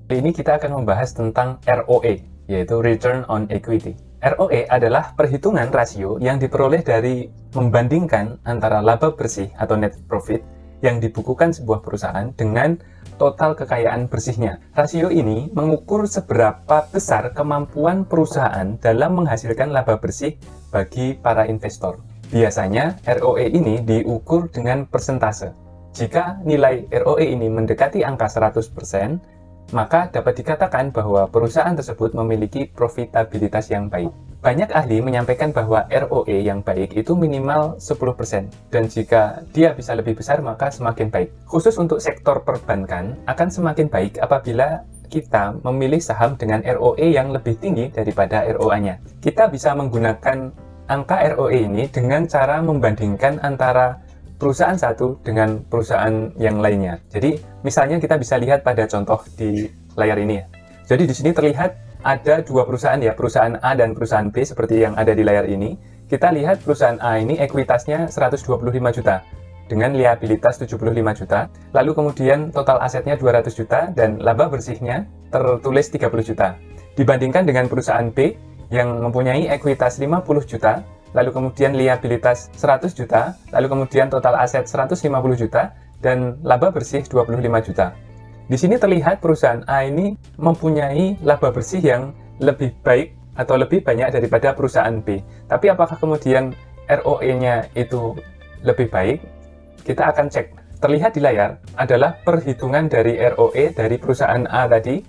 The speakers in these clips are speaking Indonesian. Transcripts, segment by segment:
Kali ini kita akan membahas tentang ROE, yaitu Return on Equity. ROE adalah perhitungan rasio yang diperoleh dari membandingkan antara laba bersih atau net profit yang dibukukan sebuah perusahaan dengan total kekayaan bersihnya. Rasio ini mengukur seberapa besar kemampuan perusahaan dalam menghasilkan laba bersih bagi para investor. Biasanya ROE ini diukur dengan persentase. Jika nilai ROE ini mendekati angka 100%, maka dapat dikatakan bahwa perusahaan tersebut memiliki profitabilitas yang baik. Banyak ahli menyampaikan bahwa ROE yang baik itu minimal 10%, dan jika dia bisa lebih besar maka semakin baik. Khusus untuk sektor perbankan, akan semakin baik apabila kita memilih saham dengan ROE yang lebih tinggi daripada ROA-nya. Kita bisa menggunakan angka ROE ini dengan cara membandingkan antara perusahaan satu dengan perusahaan yang lainnya. Jadi, misalnya kita bisa lihat pada contoh di layar ini ya. Jadi di sini terlihat ada dua perusahaan ya, perusahaan A dan perusahaan B seperti yang ada di layar ini. Kita lihat perusahaan A ini ekuitasnya 125 juta dengan liabilitas 75 juta. Lalu kemudian total asetnya 200 juta dan laba bersihnya tertulis 30 juta. Dibandingkan dengan perusahaan B yang mempunyai ekuitas 50 juta, lalu kemudian liabilitas 100 juta, lalu kemudian total aset 150 juta, dan laba bersih 25 juta. Di sini terlihat perusahaan A ini mempunyai laba bersih yang lebih baik atau lebih banyak daripada perusahaan B. Tapi apakah kemudian ROE-nya itu lebih baik? Kita akan cek. Terlihat di layar adalah perhitungan dari ROE dari perusahaan A tadi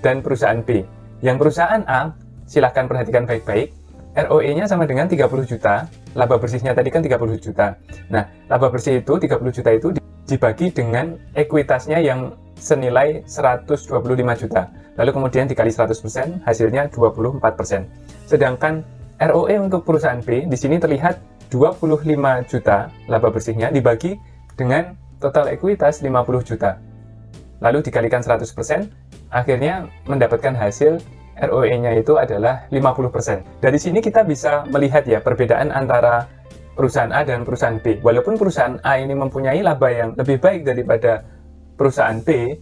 dan perusahaan B. Yang perusahaan A, silahkan perhatikan baik-baik, ROE-nya sama dengan 30 juta, laba bersihnya tadi kan 30 juta. Nah, laba bersih itu, 30 juta itu dibagi dengan ekuitasnya yang senilai 125 juta. Lalu kemudian dikali 100%, hasilnya 24%. Sedangkan ROE untuk perusahaan B, di sini terlihat 25 juta laba bersihnya dibagi dengan total ekuitas 50 juta. Lalu dikalikan 100%, akhirnya mendapatkan hasil ROE-nya itu adalah 50%. Dari sini kita bisa melihat ya perbedaan antara perusahaan A dan perusahaan B. Walaupun perusahaan A ini mempunyai laba yang lebih baik daripada perusahaan B,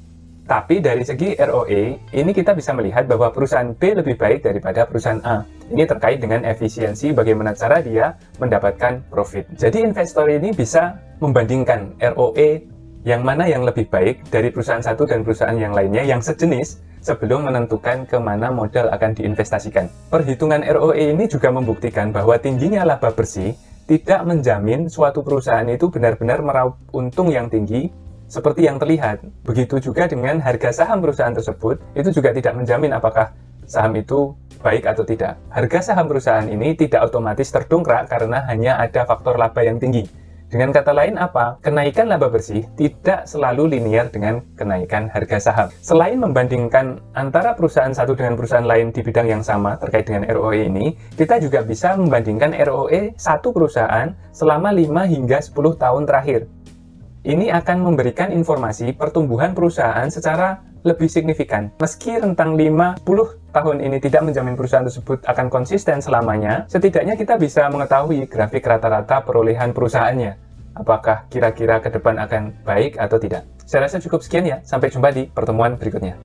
tapi dari segi ROE, ini kita bisa melihat bahwa perusahaan B lebih baik daripada perusahaan A. Ini terkait dengan efisiensi bagaimana cara dia mendapatkan profit. Jadi investor ini bisa membandingkan ROE yang mana yang lebih baik dari perusahaan satu dan perusahaan yang lainnya yang sejenis sebelum menentukan kemana modal akan diinvestasikan. Perhitungan ROE ini juga membuktikan bahwa tingginya laba bersih tidak menjamin suatu perusahaan itu benar-benar meraup untung yang tinggi seperti yang terlihat. Begitu juga dengan harga saham perusahaan tersebut, itu juga tidak menjamin apakah saham itu baik atau tidak. Harga saham perusahaan ini tidak otomatis terdongkrak karena hanya ada faktor laba yang tinggi. Dengan kata lain apa? Kenaikan laba bersih tidak selalu linear dengan kenaikan harga saham. Selain membandingkan antara perusahaan satu dengan perusahaan lain di bidang yang sama terkait dengan ROE ini, kita juga bisa membandingkan ROE satu perusahaan selama 5 hingga 10 tahun terakhir. Ini akan memberikan informasi pertumbuhan perusahaan secara lebih signifikan. Meski rentang 50 tahun ini tidak menjamin perusahaan tersebut akan konsisten selamanya, setidaknya kita bisa mengetahui grafik rata-rata perolehan perusahaannya. Apakah kira-kira ke depan akan baik atau tidak? Saya rasa cukup sekian ya. Sampai jumpa di pertemuan berikutnya.